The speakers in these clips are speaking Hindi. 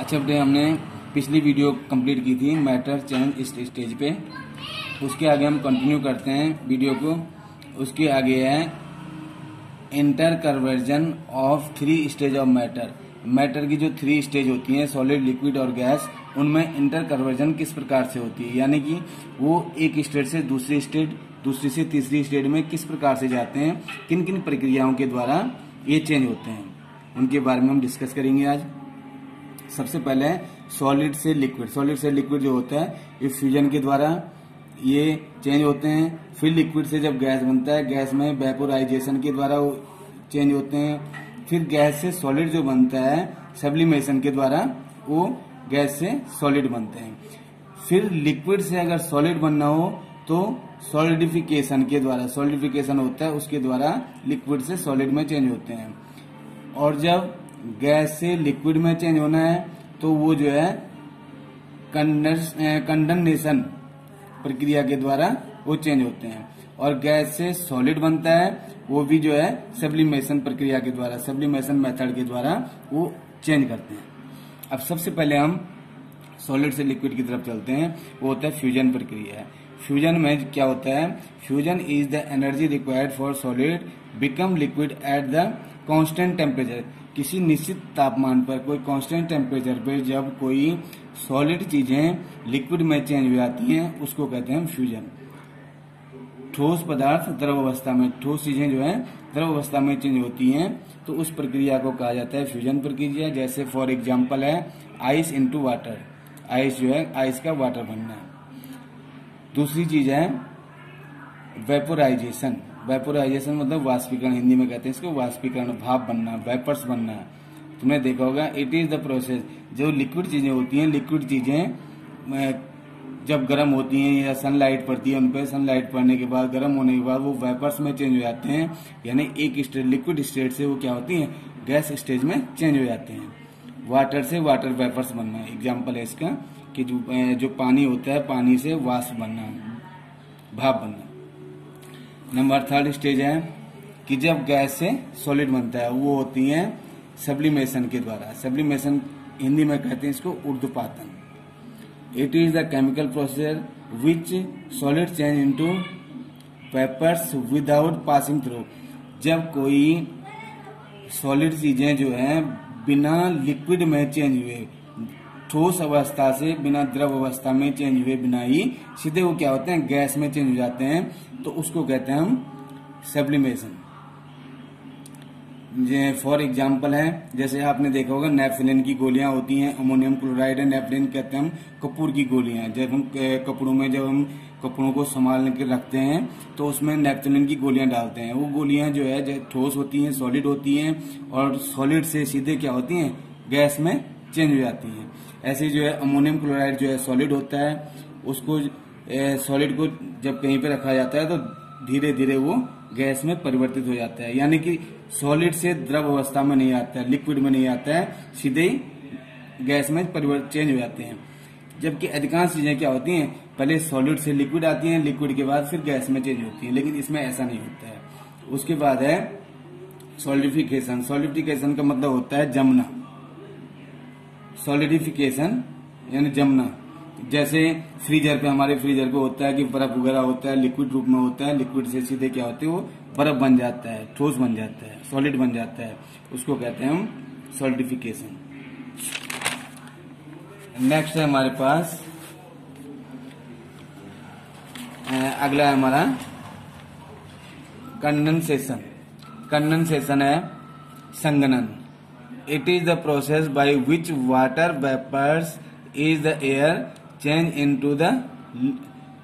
लास्ट चैप्टर हमने पिछली वीडियो कंप्लीट की थी मैटर चेंज स्टेज पे। उसके आगे हम कंटिन्यू करते हैं वीडियो को। उसके आगे है inter conversion of 3 stage of matter. Matter की जो 3 स्टेज होती हैं सॉलिड, लिक्विड और गैस, उनमें इंटर कन्वर्जन किस प्रकार से होती है, यानी कि वो एक स्टेट से दूसरी स्टेट, दूसरी से तीसरी स्टेट में किस प्रकार से जाते हैं, किन किन प्रक्रियाओं के द्वारा ये चेंज होते हैं, उनके बारे में हम डिस्कस करेंगे आज। सबसे पहले सॉलिड से लिक्विड। सॉलिड से लिक्विड जो होता है ये फ्यूजन के द्वारा ये चेंज होते हैं। फिर लिक्विड से जब गैस बनता है, गैस में वेपोराइजेशन के द्वारा वो चेंज होते हैं। फिर गैस से सॉलिड जो बनता है सब्लिमेशन के द्वारा वो गैस से सॉलिड बनते हैं। फिर लिक्विड से अगर सॉलिड बनना हो तो सॉलिडिफिकेशन के द्वारा, सॉलिडिफिकेशन होता है उसके द्वारा लिक्विड से सॉलिड में चेंज होते हैं। और जब गैस से लिक्विड में चेंज होना है तो वो जो है कंडेंसेशन प्रक्रिया के द्वारा वो चेंज होते हैं। और गैस से सॉलिड बनता है वो भी जो है सब्लिमेशन प्रक्रिया के द्वारा, सब्लिमेशन मेथड के द्वारा वो चेंज करते हैं। अब सबसे पहले हम सॉलिड से लिक्विड की तरफ चलते हैं, वो होता है फ्यूजन प्रक्रिया। फ्यूजन में क्या होता है? Fusion is the energy required for solid become liquid at the constant temperature. किसी निश्चित तापमान पर, कोई कांस्टेंट टेम्परेचर पर जब कोई सॉलिड चीजें लिक्विड में चेंज हो जाती हैं उसको कहते हैं फ्यूजन। ठोस पदार्थ द्रव अवस्था में, ठोस चीजें जो है द्रव अवस्था में चेंज होती हैं तो उस प्रक्रिया को कहा जाता है फ्यूजन प्रक्रिया। जैसे फॉर एग्जांपल है आइस इनटू वाटर। आइस जो है, आइस का वाटर बनना। दूसरी चीज है वेपोराइजेशन। वेपोराइजेशन मतलब वाष्पीकरण, हिंदी में कहते हैं इसको वाष्पीकरण, भाप बनना, वेपर्स बनना। तुमने देखा होगा इट इज द प्रोसेस। जो लिक्विड चीजें होती हैं, लिक्विड चीजें जब गर्म होती हैं या सनलाइट पड़ती है उन पर, सनलाइट पड़ने के बाद, गर्म होने के बाद वो वेपर्स में चेंज हो जाते हैं, यानी एक स्टेट लिक्विड स्टेट से वो क्या होती हैं गैस स्टेज में चेंज हो जाते हैं। वाटर से वाटर वेपर्स बनना एग्जाम्पल है इसका, कि जो पानी होता है पानी से वाष्प बनना, भाप बनना। नंबर 3 स्टेज है कि जब गैस से सॉलिड बनता है, वो होती है सब्लिमेशन के द्वारा। सब्लिमेशन हिंदी में कहते हैं इसको ऊर्ध्वपातन। It is the chemical process which solid change into vapours without passing through. जब कोई सॉलिड चीजें जो है बिना लिक्विड में चेंज हुए, ठोस अवस्था से बिना द्रव अवस्था में चेंज हुए बिना ही सीधे वो क्या होते हैं गैस में चेंज हो जाते हैं, तो उसको कहते हैं हम सब्लिमेशन। फॉर एग्जाम्पल है, जैसे आपने देखा होगा नेफ्थलीन की गोलियां होती हैं, अमोनियम क्लोराइड है, नेफ्थलीन कहते हैं हम कपूर की गोलियां। जब हम कपड़ों में जब हम कपड़ों को संभाल के रखते हैं तो उसमें नेफ्थलीन की गोलियां डालते हैं। वो गोलियां जो है ठोस होती हैं, सॉलिड होती हैं और सॉलिड से सीधे क्या होती हैं गैस में चेंज हो जाती हैं। ऐसे जो है अमोनियम क्लोराइड जो है सॉलिड होता है, उसको सॉलिड को जब कहीं पे रखा जाता है तो धीरे धीरे वो गैस में परिवर्तित हो जाता है, यानी कि सॉलिड से द्रव अवस्था में नहीं आता है, लिक्विड में नहीं आता है, सीधे ही गैस में परिवर्तित चेंज हो जाते हैं। जबकि अधिकांश चीजें क्या होती हैं पहले सॉलिड से लिक्विड आती हैं, लिक्विड के बाद फिर गैस में चेंज होती है, लेकिन इसमें ऐसा नहीं होता है। उसके बाद है सॉलिडिफिकेशन। सॉलिडिफिकेशन का मतलब होता है जमना। सॉलिडिफिकेशन यानी जमना। जैसे फ्रीजर पे, हमारे फ्रीजर पे होता है कि बर्फ वगैरह होता है, लिक्विड रूप में होता है, लिक्विड से सीधे क्या होते है वो बर्फ बन जाता है, ठोस बन जाता है, सॉलिड बन जाता है, उसको कहते हैं हम सॉलिडिफिकेशन। नेक्स्ट है हमारे पास अगला है हमारा कंडेंसेशन। कंडेंसेशन है संघनन। It is the process by which water vapours is the air change into the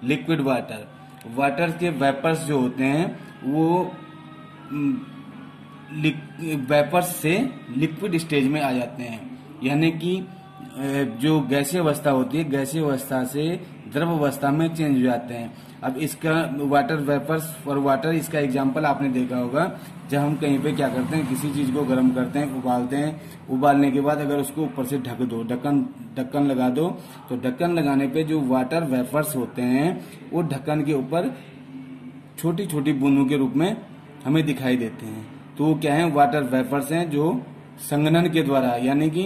liquid water. Water के वेपर्स जो होते हैं वो वेपर्स से लिक्विड स्टेज में आ जाते हैं, यानी कि जो गैसीय अवस्था होती है गैसीय अवस्था से द्रव अवस्था में चेंज हो जाते हैं। अब इसका वाटर वेपर्स और वाटर, इसका एग्जांपल आपने देखा होगा, जब हम कहीं पे क्या करते हैं किसी चीज को गर्म करते हैं, उबालते हैं, उबालने के बाद अगर उसको ऊपर से ढक दो, ढक्कन लगा दो, तो ढक्कन लगाने पे जो वाटर वेपर्स होते हैं वो ढक्कन के ऊपर छोटी छोटी बूंदों के रूप में हमें दिखाई देते हैं। तो वो क्या है वाटर वेपर्स हैं जो संघनन के द्वारा, यानी कि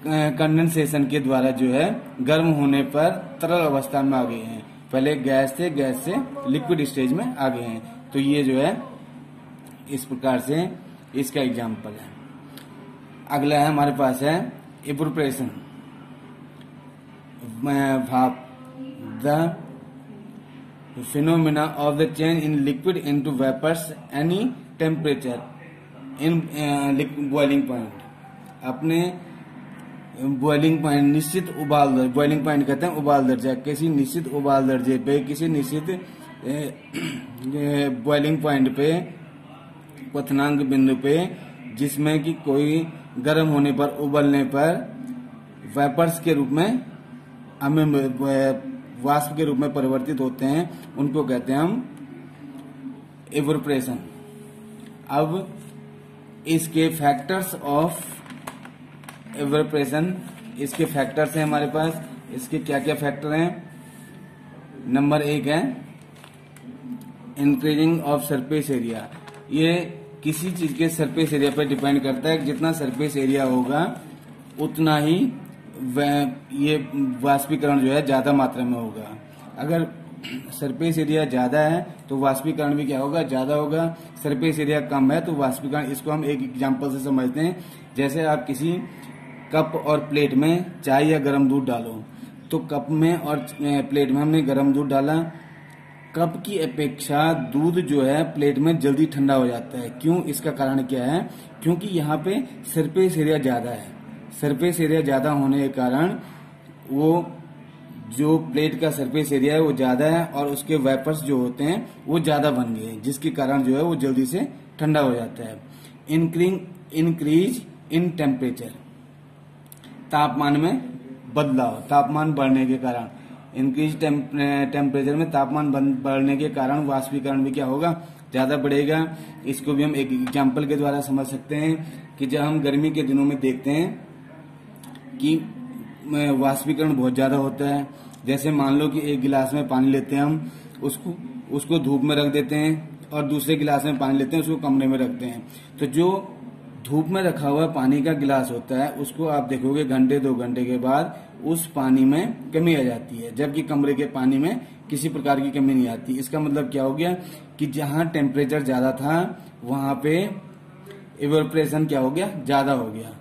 कंडेंसेशन के द्वारा जो है गर्म होने पर तरल अवस्था में आ गए हैं। पहले गैस थे, गैस से लिक्विड स्टेज में आ गए हैं। तो ये जो है इस प्रकार से इसका एग्जाम्पल है। अगला है हमारे पास है इवेपोरेशन, भाप, the phenomena of the change in liquid into vapors any temperature in boiling point। अपने बॉइलिंग पॉइंट, निश्चित उबाल दर, बॉइलिंग पॉइंट कहते हैं उबाल दर्जा, किसी निश्चित उबाल दर्जे पे, किसी निश्चित बॉइलिंग पॉइंट पे, क्वथनांक बिंदु पे, जिसमें कि कोई गर्म होने पर, उबलने पर वेपर्स के रूप में हमें वाष्प के रूप में परिवर्तित होते हैं, उनको कहते हैं हम इवेपोरेशन। अब इसके फैक्टर्स ऑफ इवेपोरेशन, इसके फैक्टर्स हैं हमारे पास। इसके क्या क्या फैक्टर हैं? नंबर 1 है इंक्रीजिंग ऑफ सरफेस एरिया। ये किसी चीज के सरफेस एरिया पर डिपेंड करता है। जितना सरफेस एरिया होगा उतना ही ये वाष्पीकरण जो है ज्यादा मात्रा में होगा। अगर सरफेस एरिया ज्यादा है तो वाष्पीकरण भी क्या होगा? ज्यादा होगा। सरफेस एरिया कम है तो वाष्पीकरण, इसको हम एक एग्जांपल से समझते हैं। जैसे आप किसी कप और प्लेट में चाय या गर्म दूध डालो, तो कप में और प्लेट में हमने गर्म दूध डाला, कप की अपेक्षा दूध जो है प्लेट में जल्दी ठंडा हो जाता है। क्यों? इसका कारण क्या है? क्योंकि यहाँ पे सरफेस एरिया ज्यादा है। सरफेस एरिया ज्यादा होने के कारण वो जो प्लेट का सरफेस एरिया है वो ज्यादा है और उसके वेपर्स जो होते हैं वो ज्यादा बन गए, जिसके कारण जो है वो जल्दी से ठंडा हो जाता है। इंक्रीज इन टेम्परेचर, तापमान में बदलाव, तापमान बढ़ने के कारण, इंक्रीज टेम्परेचर में तापमान बढ़ने के कारण वाष्पीकरण भी क्या होगा? ज्यादा बढ़ेगा। इसको भी हम एक एग्जाम्पल के द्वारा समझ सकते हैं कि जब हम गर्मी के दिनों में देखते हैं कि वाष्पीकरण बहुत ज्यादा होता है। जैसे मान लो कि एक गिलास में पानी लेते हैं हम, उसको धूप में रख देते हैं और दूसरे गिलास में पानी लेते हैं, उसको कमरे में रखते हैं। तो जो धूप में रखा हुआ पानी का गिलास होता है उसको आप देखोगे घंटे 2 घंटे के बाद उस पानी में कमी आ जाती है, जबकि कमरे के पानी में किसी प्रकार की कमी नहीं आती। इसका मतलब क्या हो गया कि जहां टेम्परेचर ज्यादा था वहां पे इवेपोरेशन क्या हो गया? ज्यादा हो गया,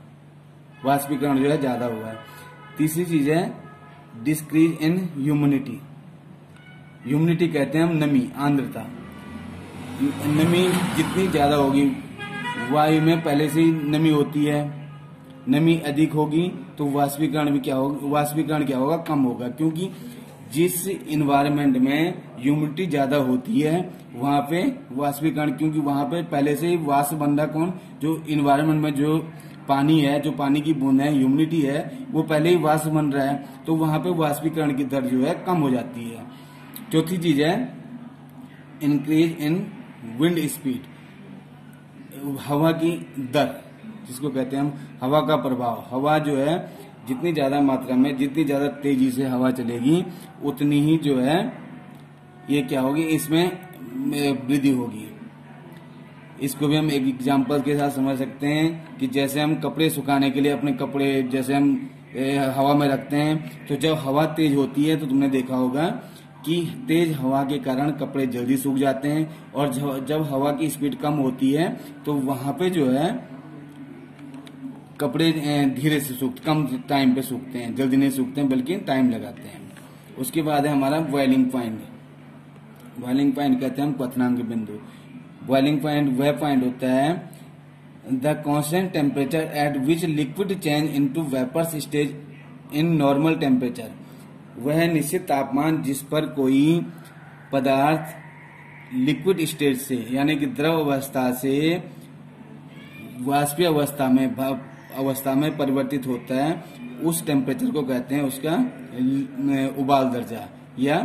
वाष्पीकरण जो है ज्यादा हुआ है। तीसरी चीज है डिक्रीज इन ह्यूमिडिटी। ह्यूमिडिटी कहते हैं हम नमी, आर्द्रता। नमी जितनी ज्यादा होगी, वायु में पहले से ही नमी होती है, नमी अधिक होगी तो वाष्पीकरण भी क्या होगा? वाष्पीकरण क्या होगा? कम होगा। क्योंकि जिस इन्वायरमेंट में ह्यूमिडिटी ज्यादा होती है वहां पे वाष्पीकरण, क्योंकि वहां पे पहले से ही वाष्प बन रहा, कौन? जो इन्वायरमेंट में जो पानी है, जो पानी की बूंद है, ह्यूमिडिटी है, वो पहले ही वाष्प बन रहा है, तो वहां पे वाष्पीकरण की दर जो है कम हो जाती है। चौथी चीज है इंक्रीज इन विंड स्पीड, हवा की दर, जिसको कहते हैं हम हवा का प्रभाव। हवा जो है जितनी ज्यादा मात्रा में, जितनी ज्यादा तेजी से हवा चलेगी उतनी ही जो है ये क्या होगी? इसमें वृद्धि होगी। इसको भी हम एक एग्जांपल के साथ समझ सकते हैं कि जैसे हम कपड़े सुखाने के लिए अपने कपड़े जैसे हम हवा में रखते हैं, तो जब हवा तेज होती है तो तुमने देखा होगा कि तेज हवा के कारण कपड़े जल्दी सूख जाते हैं, और जब हवा की स्पीड कम होती है तो वहां पे जो है कपड़े धीरे से सूखते, कम टाइम पे सूखते हैं, जल्दी नहीं सूखते हैं बल्कि टाइम लगाते हैं। उसके बाद है हमारा बॉइलिंग पॉइंट। बॉइलिंग पॉइंट कहते हैं हम क्वथनांक बिंदु। बॉइलिंग पॉइंट वह पॉइंट होता है the constant temperature at which liquid change into vapours stage in normal temperature. वह निश्चित तापमान जिस पर कोई पदार्थ लिक्विड स्टेज से यानी कि द्रव अवस्था से वाष्पीय अवस्था में परिवर्तित होता है, उस टेम्परेचर को कहते हैं उसका उबाल दर्जा या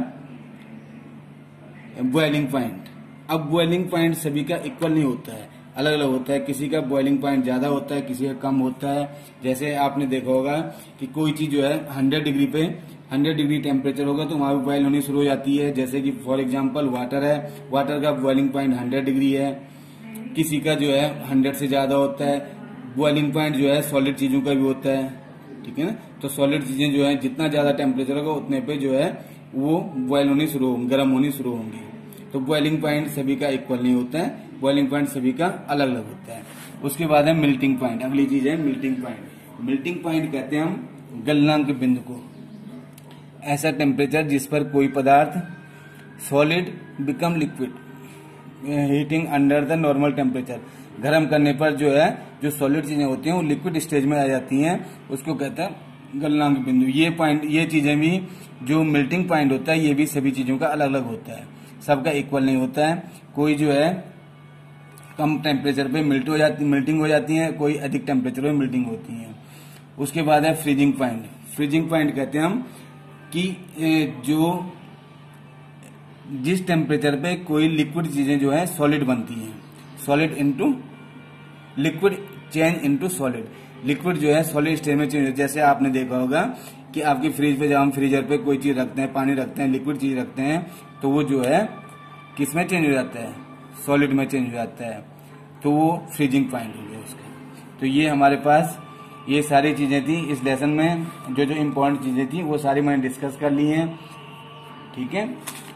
बॉइलिंग पॉइंट। अब बॉइलिंग पॉइंट सभी का इक्वल नहीं होता है, अलग अलग होता है। किसी का बॉइलिंग पॉइंट ज्यादा होता है, किसी का कम होता है। जैसे आपने देखा होगा कि कोई चीज जो है 100 डिग्री पे 100 डिग्री टेम्परेचर होगा तो वहां भी बॉइल होनी शुरू हो जाती है। जैसे कि फॉर एग्जांपल वाटर है, वाटर का बॉइलिंग पॉइंट 100 डिग्री है, किसी का जो है 100 से ज्यादा होता है। बॉइलिंग पॉइंट जो है सॉलिड चीजों का भी होता है, ठीक है ना। तो सॉलिड चीजें जो है जितना ज्यादा टेम्परेचर होगा उतने पे जो है वो बॉयल होनी शुरू होंगी, गर्म होनी शुरू होंगी। तो बॉइलिंग पॉइंट सभी का इक्वल नहीं होता है, बॉइलिंग पॉइंट सभी का अलग अलग होता है। उसके बाद है मेल्टिंग पॉइंट, अगली चीज है मेल्टिंग पॉइंट। मेल्टिंग पॉइंट कहते हैं हम गलनांक बिंदु को, ऐसा टेम्परेचर जिस पर कोई पदार्थ solid become liquid heating under the normal temperature, गर्म करने पर जो है जो सॉलिड चीजें होती हैं वो लिक्विड स्टेज में आ जाती हैं, उसको कहते हैं गलनांक बिंदु। ये पॉइंट, ये चीजें भी जो मेल्टिंग पॉइंट होता है ये भी सभी चीजों का अलग अलग होता है, सबका इक्वल नहीं होता है। कोई जो है कम टेम्परेचर पे मेल्टिंग हो जाती है, कोई अधिक टेम्परेचर पे मेल्टिंग होती है। उसके बाद है फ्रीजिंग पॉइंट। फ्रीजिंग पॉइंट कहते हैं हम कि जो जिस टेम्परेचर पे कोई लिक्विड चीजें जो है सॉलिड बनती हैं, solid into liquid change into solid, liquid जो है सॉलिड स्टेज में चेंज। जैसे आपने देखा होगा कि आपकी फ्रिज पे जब हम फ्रीजर पे कोई चीज रखते हैं, पानी रखते हैं, लिक्विड चीज रखते हैं, तो वो जो है किस में चेंज हो जाता है, सॉलिड में चेंज हो जाता है, तो वो फ्रीजिंग पॉइंट हो गया उसका। तो ये हमारे पास ये सारी चीजें थी इस लेसन में, जो जो इम्पोर्टेंट चीजें थी वो सारी मैंने डिस्कस कर ली हैं, ठीक है।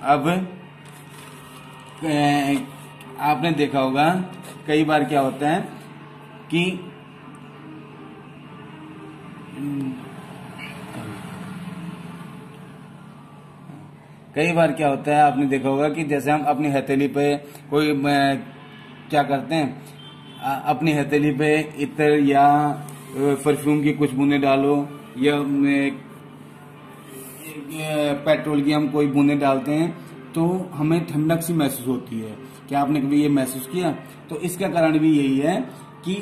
अब आपने देखा होगा कई बार क्या होता है कि आपने देखा होगा कि जैसे हम अपनी हथेली पे कोई क्या करते हैं, अपनी हथेली पे इत्र या परफ्यूम की कुछ बूंदे डालो या पेट्रोल की हम कोई बूंदे डालते हैं तो हमें ठंडक सी महसूस होती है। क्या आपने कभी ये महसूस किया? तो इसका कारण भी यही है कि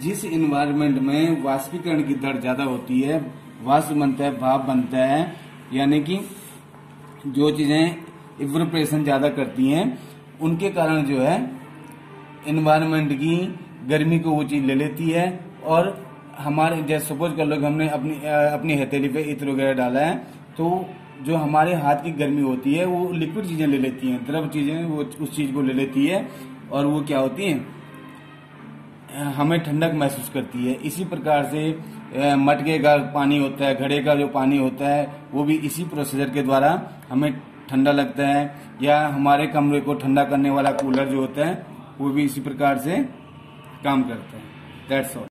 जिस एनवायरनमेंट में वाष्पीकरण की दर ज्यादा होती है, वाष्प बनता है, भाप बनता है, यानी कि जो चीजें इवेपोरेशन ज्यादा करती हैं उनके कारण जो है एनवायरनमेंट की गर्मी को वो चीज ले लेती है। और हमारे जैसे सपोज कर लो कि हमने अपनी हथेली पे इत्र वगैरह डाला है, तो जो हमारे हाथ की गर्मी होती है वो लिक्विड चीजें ले लेती हैं, द्रव चीजें वो उस चीज को ले लेती है और वो क्या होती है, हमें ठंडक महसूस करती है। इसी प्रकार से मटके का पानी होता है, घड़े का जो पानी होता है वो भी इसी प्रोसीजर के द्वारा हमें ठंडा लगता है, या हमारे कमरे को ठंडा करने वाला कूलर जो होता है वो भी इसी प्रकार से काम करता है। That's all.